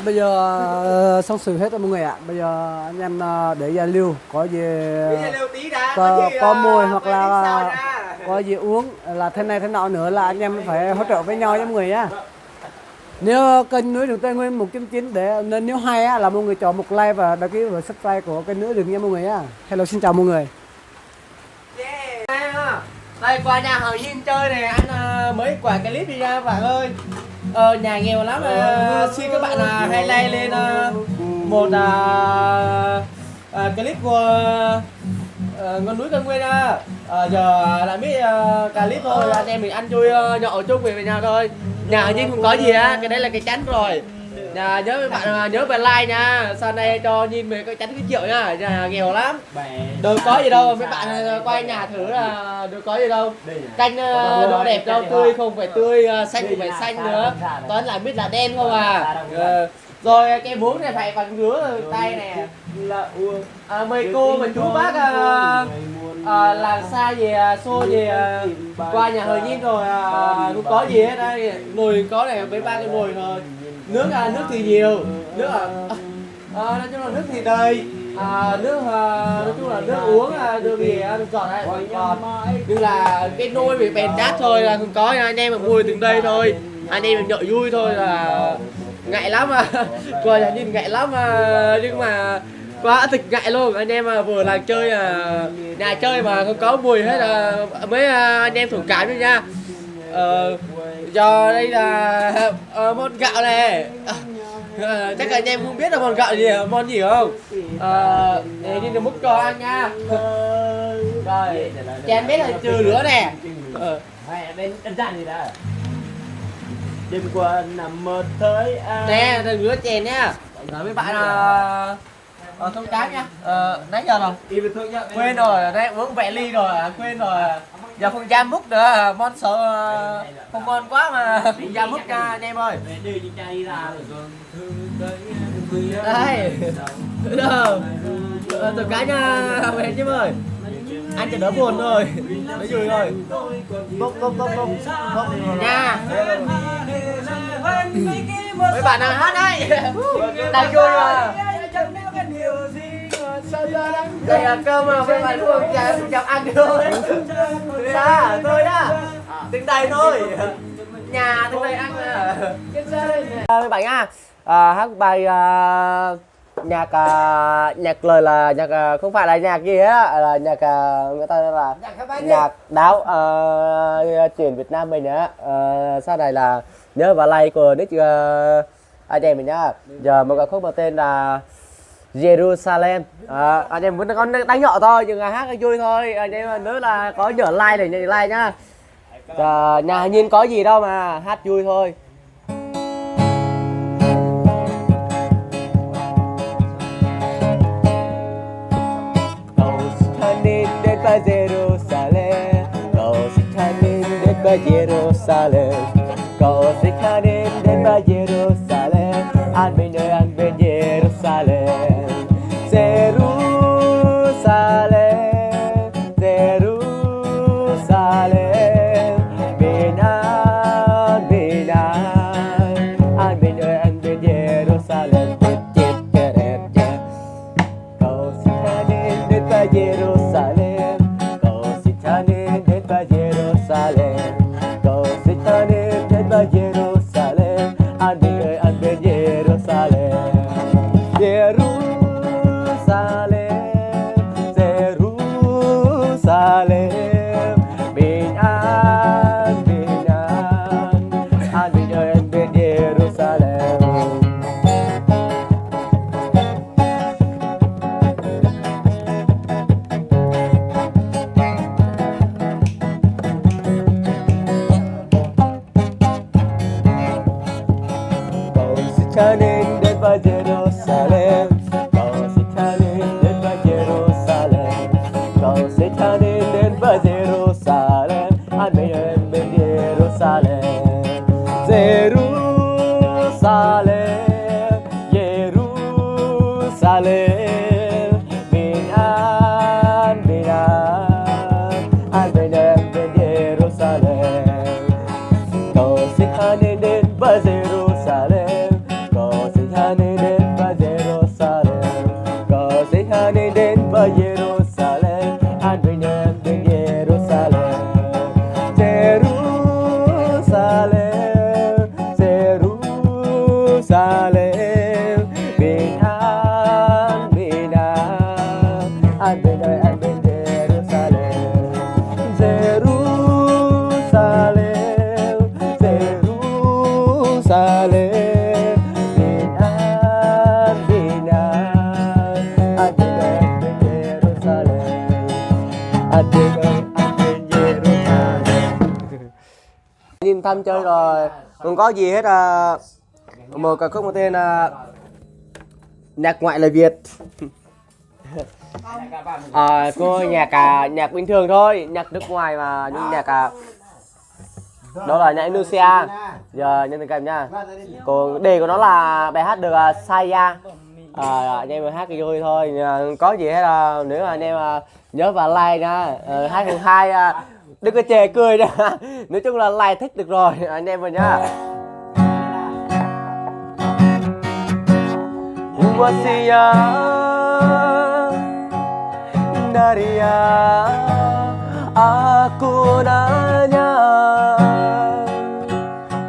bây giờ xong sự hết rồi mọi người ạ. Bây giờ anh em để giao lưu, có gì có mồi hoặc là có gì uống là thế này thế nọ nữa là anh em phải hỗ trợ với nhau nha mọi người nhá. Nếu kênh Núi Rừng Tây Nguyên 199 để nên nếu hay á, là mọi người chọn một like và đăng ký và subscribe của kênh Núi Rừng nha mọi người nhá. Hello, xin chào mọi người. Đây qua nhà Hờ Nhiên chơi này, anh mới quả clip đi ra bạn ơi. Nhà nghèo lắm, xin các bạn hay like lên một clip của ngọn núi Tây Nguyên nha. Giờ đã biết clip thôi, anh em mình ăn chui nhậu chung về nhau thôi. Nhà Hờ Nhiên không có gì á, cái đấy là cái chắn rồi. Nhớ bạn nhớ về like nha, sau này cho nhìn về cái chắn cái triệu nha, nhà nghèo lắm. Đâu có gì đâu, mấy bạn quay nhà thử là đâu có gì đâu. Canh độ đẹp đâu, tươi không phải tươi, xanh không phải xanh nữa. Toàn là biết là đen không à. Rồi cái muỗng này phải còn rửa tay nè. Mấy cô mà chú bác làm xa gì xô gì qua nhà Hờ Nhiên rồi không có gì hết đây. Nồi có này với ba cái nồi thôi. Nước thì nhiều, nước nói chung là nước thì đầy, nước nói chung là nước uống đưa về được giọt đấy còn, nhưng là cái nôi bị bèn chát thôi là không có, anh em mà mua từng đây thôi, anh em mình nhậu vui thôi là ngại lắm mà coi là nhìn ngại lắm nhưng mà quá thực ngại luôn. Anh em mà vừa là chơi nhà chơi mà không có mùi hết mấy anh em thông cảm nữa nha. Do đây là món gạo này, chắc là anh em không biết là món gạo gì, món gì không? Để đi múc cho ăn nha. Rồi chén biết là trừ lửa nè. Bên đơn giản gì đó. Đêm qua nằm mơ tới ai. Nè, rửa chén nhá. Rồi mấy bạn thông cảm nha. Nãy giờ rồi quên rồi, đấy uống vẹ ly rồi quên rồi. Giờ không dám múc nữa, mon sợ không ngon quá mà không dám múc nha anh em ơi. Đây đâu tôi cá nha mẹ chứ ơi, anh chỉ đỡ buồn thôi, đỡ vui thôi. Bốc nha. Mấy bạn nào hát đây đang vui mà. Đây là cơm mà mấy bạn luôn chào ăn thôi. Xa thôi đó, từng đây thôi, nhà từng đây ăn à. Mấy bạn nha, hát bài nhạc lời là nhạc không phải là nhạc gì á, là nhạc người ta là nhạc đáo truyền Việt Nam mình á. Sau này là nhớ vào like của nick anh em mình nhá. Giờ một ca khúc mang tên là Jerusalem. Anh em vẫn còn đánh nhọ thôi nhưng hát cái vui thôi. Anh em nhớ là có nhờ like để nhận like nhá. Nhà Nhiên có gì đâu mà hát vui thôi. Đến ba Jerusalem, cậu xin tha nên đến ba Jerusalem, cậu xin tha nên đến ba Jerusalem, an bên ơi an bên Jerusalem, Jerusalem, Jerusalem, bên an bên ơi an bên Jerusalem, cậu xin tha nên đến ba Jerusalem, cậu xin tha nên đến ba Jerusalem, cậu xin tha nên đến ba Jerusalem, an bên ơi an bên Jerusalem, Jerusalem, Jerusalem, bình an, an bên ơi an bên Jerusalem. Tha nên đến ba Jerusalem, cậu sẽ tha nên đến ba Jerusalem, cậu sẽ tha nên đến ba Jerusalem, an bên ơi an bên Jerusalem, Jerusalem, Jerusalem, bình an, an bên ơi an bên Jerusalem, cậu sẽ tha nên đến ba Jerusalem, cậu sẽ tha Jerusalem, Jerusalem, Binan, Binan, adik ơi bên Jerusalem, adik ơi anh bên Jerusalem. Nhìn thăm chơi rồi, không có gì hết à. Một ca khúc một tên là nhạc ngoại lời Việt. Cô nhạc bình thường thôi, nhạc nước ngoài mà nhưng nhạc đó là nhạc Indonesia. Giờ nhân tình cảm nha. Còn đề của nó là bài hát được Saya. Anh em hát cái vui thôi, có gì hết là nếu mà anh em nhớ vào like nha. 202 đừng có chê cười nha. Nói chung là like thích được rồi anh em mình nhá. Wasia Naria aku nanya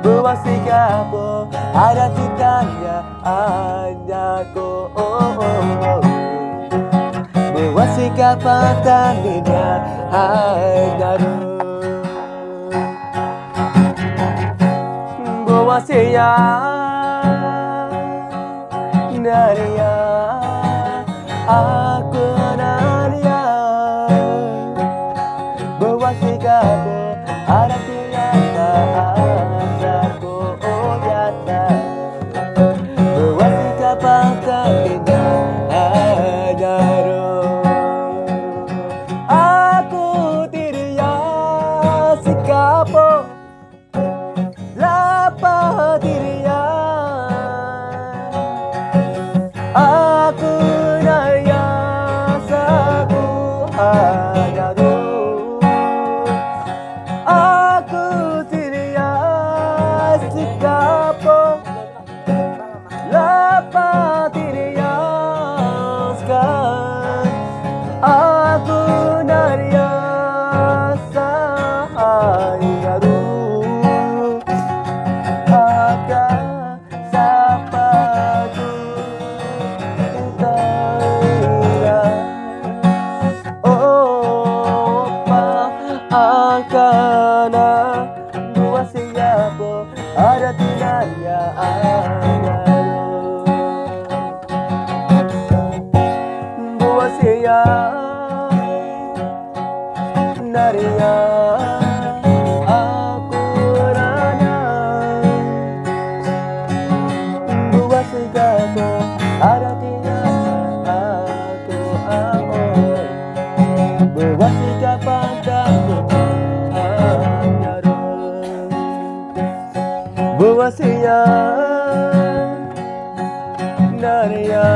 Berwasikah ada titanya anakku Berwasikah patahnya hadaru Berwasia Naria aku nanya Berwasikah ada tiada asalku nyata Berwasikah patahnya hadaru Aku tidak sikapo Lapa dirinya Aku naya sabu hadaru Aku tidak sikapo Lapa dirinya sekarang Aku naya sahadaru Akana dua siapa ada tinanya dua siapa naria aku nanya dua siapa ada tinanya aku dua siapa Wasia Naria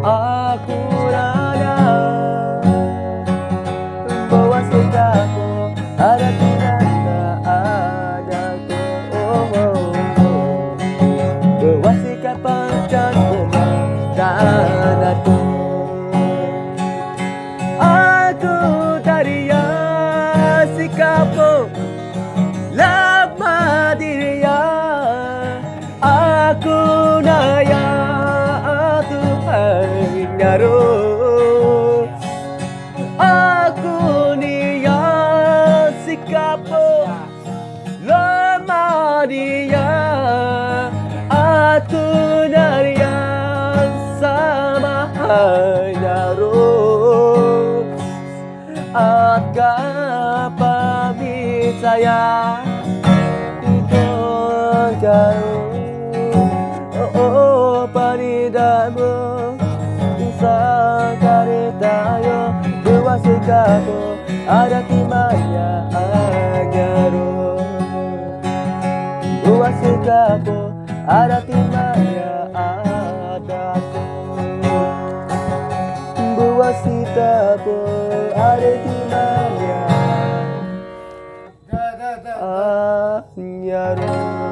aku nanya Wasikahku ada tinanya adaku Wasikah panjangku tanahku Aku taria sikapo Lama dirinya aku naya Tuhan ngaru aku nia sikapo lama dia aku naya sama ngaru agak pamit saya Oh paridamu bisa karitayo dua sikapmu ada timanya agaru dua sikapmu ada timanya adaku dua sikapmu ada timanya agaru